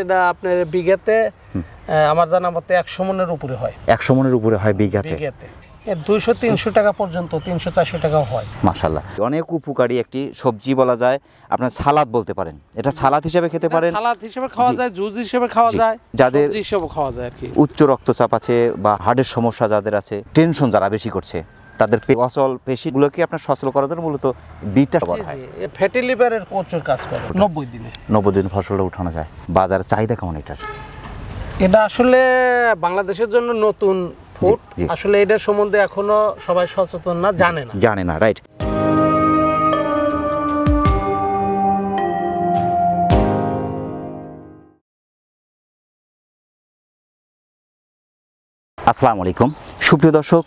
এটা আপনার বিঘাতে আমার জানা মতে 100 মনের উপরে হয়। 100 মনের উপরে হয় বিঘাতে? 200-300 টাকা পর্যন্ত, 300-400 টাকাও হয়। মাশাআল্লাহ, অনেক উপকারী একটি সবজি বলা যায়, আপনার সালাদ বলতে পারেন। এটা সালাদ হিসেবে খেতে পারেন, সালাদ হিসেবে খাওয়া যায়, জুস হিসেবে খাওয়া যায়, যাদের সবজি হিসেবে খাওয়া যায় আর কি। উচ্চ রক্তচাপ আছে বা হার্টের সমস্যা যাদের আছে, টেনশন যারা বেশি করছে, তাদের অচল পেশিগুলোকে আপনার সচল করার জন্য মূলত বিটটা করা হয়। ফ্যাটি লিভারের প্রচুর কাজ করে 90 দিনে। 90 দিন ফসলটা উঠানো যায়। বাজারে চাহিদা কেমন এটার? এটা আসলে বাংলাদেশের জন্য নতুন ফুড, আসলে এটার সম্বন্ধে এখনো সবাই সচেতন না, জানে না, রাইট। আসসালামু আলাইকুম সুপ্রিয় দর্শক,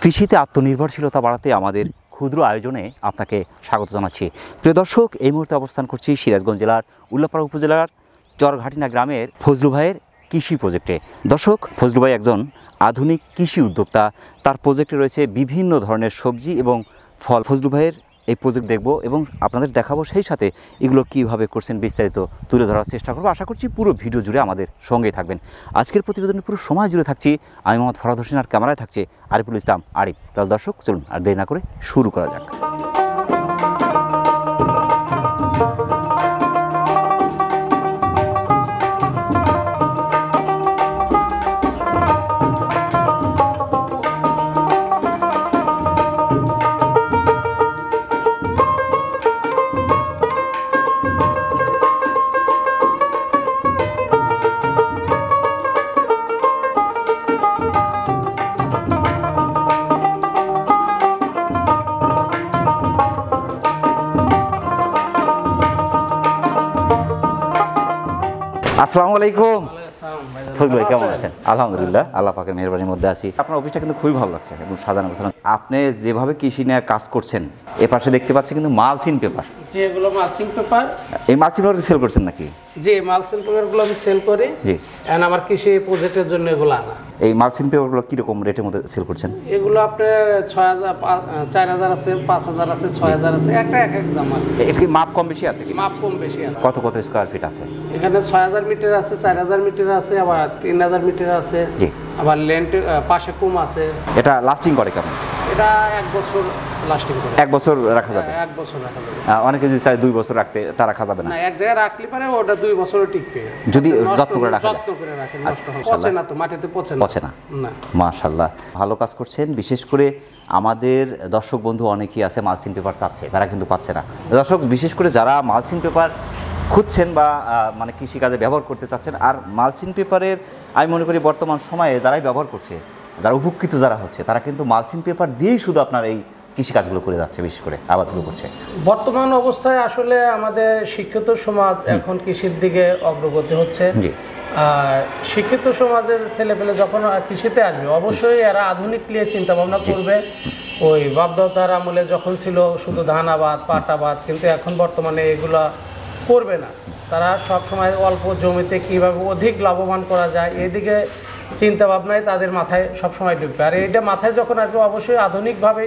কৃষিতে আত্মনির্ভরশীলতা বাড়াতে আমাদের ক্ষুদ্র আয়োজনে আপনাকে স্বাগত জানাচ্ছি। প্রিয় দর্শক, এই মুহূর্তে অবস্থান করছি সিরাজগঞ্জ জেলার উল্লাপাড়া উপজেলার চরঘাটিনা গ্রামের ফজলু ভাইয়ের কৃষি প্রজেক্টে। দর্শক, ফজলু ভাই একজন আধুনিক কৃষি উদ্যোক্তা। তার প্রজেক্টে রয়েছে বিভিন্ন ধরনের সবজি এবং ফল। ফজলু ভাইয়ের এই প্রজেক্ট দেখব এবং আপনাদের দেখাবো, সেই সাথে এগুলো কীভাবে করছেন বিস্তারিত তুলে ধরার চেষ্টা করবো। আশা করছি পুরো ভিডিও জুড়ে আমাদের সঙ্গেই থাকবেন। আজকের প্রতিবেদনের পুরো সময় জুড়ে থাকছি আমি মোহাম্মদ ফরহাদ হোসেন, আর ক্যামেরায় থাকছে আরিফুল ইসলাম আরিফ। তাহলে দর্শক চলুন আর দেরি না করে শুরু করা যাক। আসসালামু আলাইকুম ফজলু ভাই, কেমন আছেন? আলহামদুলিল্লাহ, আল্লাহ পাকের মেহেরবানির মধ্যে আছি। আপনার অফিসটা কিন্তু খুবই ভালো লাগছে, একদম সাজানো গোছানো। আপনি যেভাবে কৃষি নিয়ে কাজ করছেন, এ পাশে দেখতে পাচ্ছি কিন্তু মালচিং পেপার। যে এগুলো মালচিং পেপার, এই মালচিং পেপার সেল করছেন নাকি? যে মালচিং পেপারগুলো আমি সেল করি। জি, এখন আমার কৃষি প্রজেক্টের জন্য এগুলো আনা। এই মালচিং পেপারগুলো কীরকম রেটের মধ্যে সেল করছেন? এগুলো আপনার 6000, 4000 আছে, 5000 আছে, 6000 আছে, একটা এক এক দাম আছে। এটা কি মাপ কম বেশি আছে? কি মাপ কম বেশি আছে। কত কত স্কোয়ার ফিট আছে? এখানে 6000 মিটার আছে, 4000 মিটার আছে, আবার 3000 মিটার আছে। জি, আবার লেন্থ পাশে কম আছে। এটা লাস্টিং করে কেমন? এটা 1 বছর লাস্টিং করে। 1 বছর রাখা যাবে? 1 বছর রাখা যাবে। অনেকে যদি চায় 2 বছর রাখতে, তা রাখা যাবে না? না, এক জায়গায় রাখলে পারে ওটা 2 বছরও টিকবে যদি যত্ন করে রাখা যায়। যত্ন করে রাখেন, নষ্ট হবে পচে না, তো মাটিতে পচে না। না, মাশাআল্লাহ, ভালো কাজ করছেন। বিশেষ করে আমাদের দর্শক বন্ধু অনেকেই আছে মালচিং পেপার চাচ্ছে, তারা কিন্তু পাচ্ছে না। দর্শক, বিশেষ করে যারা মালচিং পেপার খুঁজছেন বা মানে কৃষিকাজে ব্যবহার করতে চাচ্ছেন, আর মালচিং পেপারের আমি মনে করি বর্তমান সময়ে যারাই ব্যবহার করছে, যারা উপকৃত যারা হচ্ছে, তারা কিন্তু মালচিং পেপার দিয়েই শুধু আপনার এই কৃষিকাজগুলো করে যাচ্ছে, বিশেষ করে আবাদগুলো করছে। বর্তমান অবস্থায় আসলে আমাদের শিক্ষিত সমাজ এখন কৃষির দিকে অগ্রগতি হচ্ছে। আর শিক্ষিত সমাজের ছেলেপেলে যখন কৃষিতে আসবে, অবশ্যই এরা আধুনিক নিয়ে চিন্তা ভাবনা করবে। ওই বাপদাদার আমলে যখন ছিল শুধু ধান আবাদ, পাট আবাদ, কিন্তু এখন বর্তমানে এগুলা করবে না। তারা সবসময় অল্প জমিতে কীভাবে অধিক লাভবান করা যায়, এদিকে চিন্তা ভাবনায় তাদের মাথায় সবসময় ঢুকবে। আর এইটা মাথায় যখন আসবে, অবশ্যই আধুনিকভাবে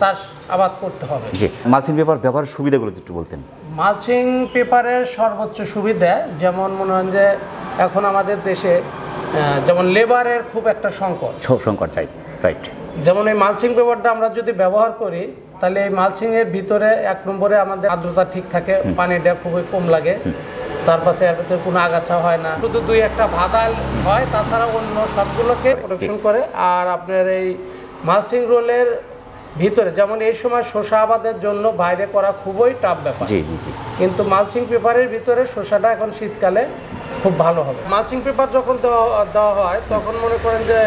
চাষ আবাদ করতে হবে। মালচিং পেপার ব্যবহারের সুবিধাগুলো একটু বলতেন। মালচিং পেপারের সর্বোচ্চ সুবিধা, যেমন মনে হয় যে এখন আমাদের দেশে যেমন লেবারের খুব একটা সংকট চাই, রাইট। যেমন এই মালচিং পেপারটা আমরা যদি ব্যবহার করি, তাহলে এই মালচিংয়ের ভিতরে 1 নম্বরে আমাদের আর্দ্রতা ঠিক থাকে, পানিটা খুবই কম লাগে, তার পাশে এর ভিতরে কোনো আগাছা হয় না, শুধু 2-1টা ভাদাল হয়, তাছাড়া অন্য সবগুলোকে প্রোটেকশন করে। আর আপনার এই মালচিং রোলের ভিতরে, যেমন এই সময় শসা আবাদের জন্য বাইরে করা খুবই টাফ ব্যাপার, কিন্তু মালচিং পেপারের ভিতরে শসাটা এখন শীতকালে খুব ভালো হবে। মালচিং পেপার যখন দেওয়া হয়, তখন মনে করেন যে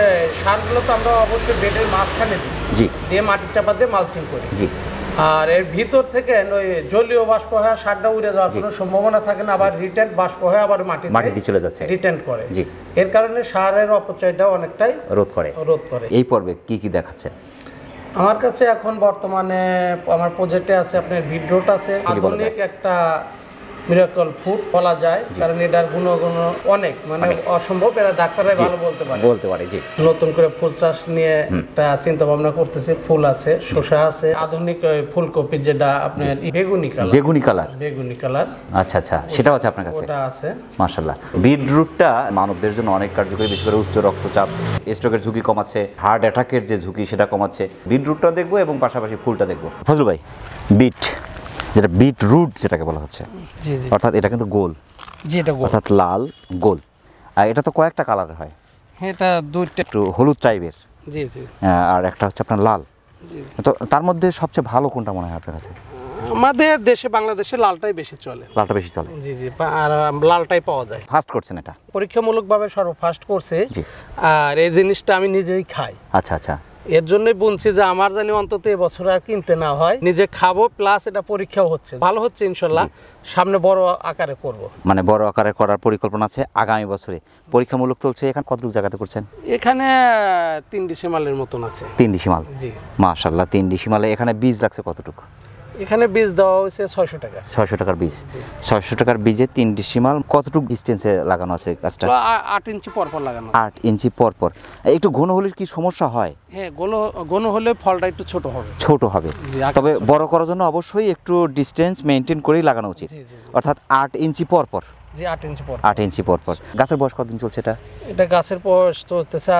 সারগুলো তো আমরা অবশ্যই বেডের মাঝখানে দিই, দিয়ে মাটির চাপা দিয়ে মালচিং করি। আর এর ভিতর থেকে ওই জলীয় বাষ্প হয়ে সারটা উড়ে যাওয়ার কোনো সম্ভাবনা থাকে না, আবার রিটেন্ট বাষ্প হয়ে আবার মাটিতে চলে যাচ্ছে, রিটেন্ট করে। এর কারণে সারের অপচয়টা অনেকটাই রোধ করে। এই পর্বে কি কি দেখাচ্ছে আমার কাছে এখন বর্তমানে? আমার প্রজেক্টে আছে আপনার ভিডিওটা আছে, আধুনিক একটা মিরাকল ফুড বলা যায়, কারণ এটার গুণগুণ অনেক, মানে অসম্ভব, এরা ডাক্তাররাই ভালো বলতে পারে। জি, নতুন করে ফুল চাষ নিয়ে একটা চিন্তা ভাবনা করতেছি। ফুল আছে, শসা আছে, আধুনিক ফুলকপি যেটা আপনার বেগুনি কালার। আচ্ছা আচ্ছা, সেটাও আছে আপনার কাছে? ওটা আছে মাশাআল্লাহ। বিটরুটটা মানবদের জন্য অনেক কার্যকরী, বিশেষ করে উচ্চ রক্তচাপ, স্ট্রোকের ঝুঁকি কমাচ্ছে, হার্ট অ্যাটাকের যে ঝুঁকি সেটা কমাচ্ছে। বিটরুটটা দেখবো এবং পাশাপাশি ফুলটা দেখবো। ফজলু ভাই, বিট যেটা বিটরুট যেটাকে বলা হচ্ছে, জি জি, অর্থাৎ এটা কিন্তু গোল, জি এটা গোল, অর্থাৎ লাল গোল। আর এটা তো কয়েকটা কালারের হয়, এটা দুইটা, একটু হলুদ টাইপের, জি জি, আর একটা হচ্ছে আপনার লাল। তো তার মধ্যে সবচেয়ে ভালো কোনটা মনে হয় আপনার কাছে? আমাদের দেশে বাংলাদেশে লালটাই বেশি চলে। লালটা বেশি চলে? জি জি, আর লালটাই পাওয়া যায়। ফার্স্ট করছেন এটা? পরীক্ষামূলকভাবে ফার্স্ট করছে। আর এই জিনিসটা আমি নিজেই খাই। আচ্ছা আচ্ছা, এর জন্যই বলছি যে আমার জানি অন্তত এবছর আর কিনতে না হয়, নিজে খাবো, প্লাস এটা পরীক্ষাও হচ্ছে, ভালো হচ্ছে ইনশাল্লাহ। সামনে বড় আকারে করব, মানে বড় আকারে করার পরিকল্পনা আছে আগামী বছরে। পরীক্ষামূলক চলছে। এখানে কতটুকু জায়গাতে করছেন? এখানে 3 ডিসিমালের মতন আছে। 3 ডিসিমাল? জি মাশাআল্লাহ। 3 ডিসিমালে এখানে বীজ লাগছে কতটুকু? এখানে বীজ দেওয়া হয়েছে 600 টাকা। 600 টাকার বীজ? 600 টাকার বীজে 3 ডিসিমাল। কতটুকু ডিস্টেন্সে লাগানো আছে গাছটা? 8 ইঞ্চি পর পর লাগানো। 8 ইঞ্চি পর পর। একটু ঘন হলে কি সমস্যা হয়? হ্যাঁ, ঘন হলে ফলটা একটু ছোট হবে। তবে বড় করার জন্য অবশ্যই একটু ডিস্টেন্স মেনটেন করেই লাগানো উচিত। অর্থাৎ 8 ইঞ্চি পর পর? জি, 8 ইঞ্চি পর। 8 ইঞ্চি পর পর। গাছের বয়স কতদিন চলছে এটা? এটা গাছের বয়স তো হতেছে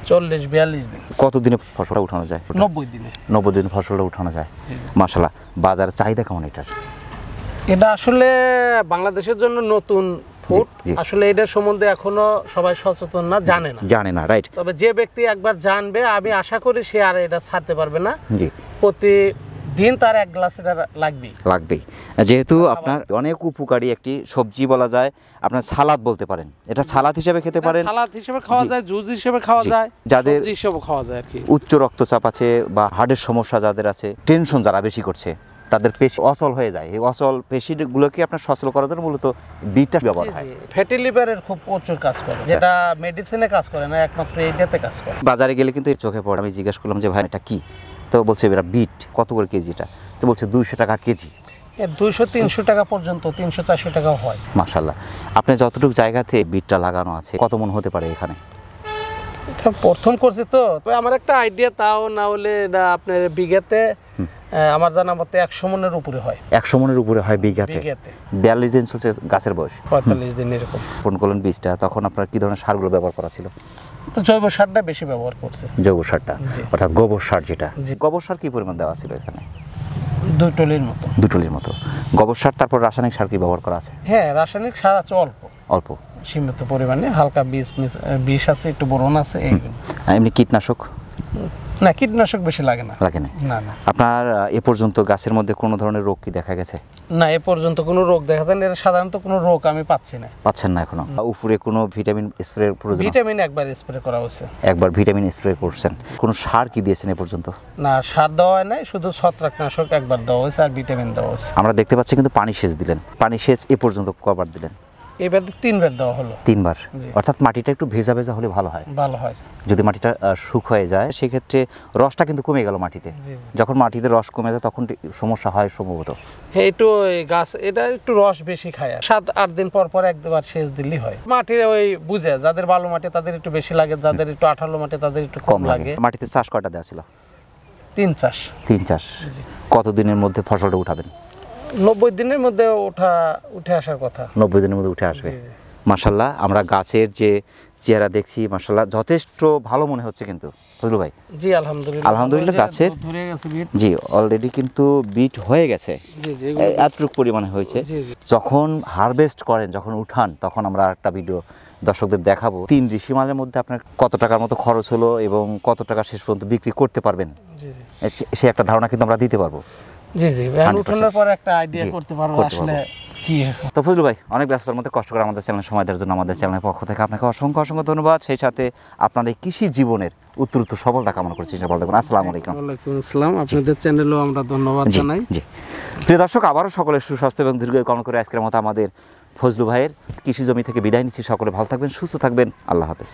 40-42 দিন। কত দিনে ফসলটা উঠানো যায়? 90 দিনে। 90 দিনে ফসলটা উঠানো যায়। মাশাআল্লাহ। বাজারের চাহিদা কেমন এটার? এটা আসলে বাংলাদেশের জন্য নতুন ফুড, আসলে এটার সম্বন্ধে এখনো সবাই সচেতন না, জানে না, রাইট। তবে যে ব্যক্তি একবার জানবে, আমি আশা করি সে আর এটা ছাড়তে পারবে না। জি, প্রতিদিন তার 1 গ্লাস এটা লাগবেই। যেহেতু আপনার অনেক উপকারী একটি সবজি বলা যায়, আপনার সালাদ বলতে পারেন, এটা সালাদ হিসেবে খেতে পারেন, সালাদ হিসেবে খাওয়া যায়, জুস হিসেবে খাওয়া যায়, যাদের সবজি হিসেবে খাওয়া যায় আর কি। উচ্চ রক্তচাপ আছে বা হার্টের সমস্যা যাদের আছে, টেনশন যারা বেশি করছে, তাদের পেশি অচল হয়ে যায়, এই অচল পেশিগুলোকে আপনার সচল করার জন্য মূলত বিটটা ব্যবহার হয়। ফ্যাটি লিভারের খুব প্রচুর কাজ করে, যেটা মেডিসিনে কাজ করে না, একমাত্র এইটাতে কাজ করে। বাজারে গেলে কিন্তু চোখে পড়ে। আমি জিজ্ঞেস করলাম যে ভাই এটা কি, তো বলছে এরা বিট। কত করে কেজি এটা? তো বলছে 200 টাকা কেজি। 200-300 টাকা পর্যন্ত, 300-400 টাকাও হয়। মাশাআল্লাহ। আপনি যতটুকু জায়গাতে বিটটা লাগানো আছে, কত মন হতে পারে এখানে? এটা প্রথম করছি তো, আমার একটা আইডিয়া, তাও না হলে এটা আপনার বিঘাতে আমার জানা মতে 100 মনের উপরে হয়। 100 মনের উপরে হয় বিঘাতে? 42 দিন চলছে গাছের বয়স? 45 দিন এরকম। ফোন করলেন বীজটা, তখন আপনার কি ধরনের সারগুলো ব্যবহার করা ছিল? জৈব সারটা বেশি ব্যবহার করছে। জৈব সারটা, অর্থাৎ গোবর সার যেটা। গোবর সার কি পরিমাণ দেওয়া ছিল এখানে? 2 টলির মতো। 2 টলির মতো গোবর সার। তারপর রাসায়নিক সার কি ব্যবহার করা আছে? হ্যাঁ, রাসায়নিক সার আছে অল্প সীমিত পরিমাণে, হালকা বিষ আছে, একটু বোরন আছে, এইগুলো। এমনি কীটনাশক? না, কীটনাশক বেশি লাগে না। না। আপনার এ পর্যন্ত গাছের মধ্যে কোনো ধরনের রোগ কি দেখা গেছে? না, এ পর্যন্ত কোনো রোগ দেখা যায় না। এর সাধারণত কোনো রোগ আমি পাচ্ছেন না এখনো? উপরে কোনো ভিটামিন স্প্রে প্রয়োজন? ভিটামিন একবার স্প্রে করা হয়েছে। একবার ভিটামিন স্প্রে করছেন? কোনো সার কি দিয়েছেন এ পর্যন্ত? না, সার দেওয়া হয় নাই, শুধু ছত্রাকনাশক একবার দেওয়া হয়েছে আর ভিটামিন দেওয়া হয়েছে। আমরা দেখতে পাচ্ছি কিন্তু পানি সেচ দিলেন। পানি সেচ এ পর্যন্ত কবার দিলেন? এবার 3 বার দেওয়া হলো। 3 বার? অর্থাৎ মাটিটা একটু ভেজা ভেজা হলে ভালো হয়। যদি মাটিটা শুক হয়ে যায় সেক্ষেত্রে রসটা কিন্তু কমে গেল মাটিতে। যখন মাটিতে রস কমে যায় তখন সমস্যা হয় সম্ভবত। হ্যাঁ, একটু গাছ এটা একটু রস বেশি খায়, 7-8 দিন পর পর একবার সেচ দিলেই হয়। মাটি ওই বুঝে, যাদের বালু মাটি তাদের একটু বেশি লাগে, যাদের একটু আঠালো মাটি তাদের একটু কম লাগে। মাটিতে চাষ কয়টা দেওয়া ছিল? 3 চাষ। 3 চাষ। কত দিনের মধ্যে ফসলটা উঠাবেন? 90 দিনের মধ্যে উঠে আসার কথা। 90 দিনের মধ্যে উঠে আসবে। মাশাআল্লাহ। আমরা গাছের যে চেহারা দেখছি, মাশাআল্লাহ যথেষ্ট ভালো মনে হচ্ছে কিন্তু ফজলু ভাই। জি, আলহামদুলিল্লাহ গাছের জি অলরেডি কিন্তু বিট হয়ে গেছে। এতটুকু পরিমাণে হয়েছে। যখন হারভেস্ট করেন, যখন উঠান, তখন আমরা একটা ভিডিও দর্শকদের দেখাবো। 3 ডিসিমালের মধ্যে আপনার কত টাকার মতো খরচ হলো এবং কত টাকা শেষ পর্যন্ত বিক্রি করতে পারবেন, সে একটা ধারণা কিন্তু আমরা দিতে পারবো। জি, উঠানোর পর একটা আইডিয়া করতে পারবো আসলে কি। তো ফজলু ভাই, অনেক ব্যস্ততার মধ্যে কষ্ট করে আমাদের চ্যানেলে সময় দেওয়ার জন্য আমাদের চ্যানেলের পক্ষ থেকে আপনাকে অসংখ্য ধন্যবাদ। সেই সাথে আপনার এই কৃষি জীবনের উত্তরোত্তর সফলতা কামনা করছি। আসসালামু আলাইকুম। ওয়ালাইকুম আসসালাম। আপনাদের চ্যানেলেও আমরা ধন্যবাদ জানাই। জি, প্রিয় দর্শক, আবারও সকলের সুস্বাস্থ্য এবং দীর্ঘায়ু কামনা করে আজকের মতো আমাদের ফজলু ভাইয়ের কৃষি জমি থেকে বিদায় নিচ্ছি। সকলে ভালো থাকবেন, সুস্থ থাকবেন। আল্লাহ হাফেজ।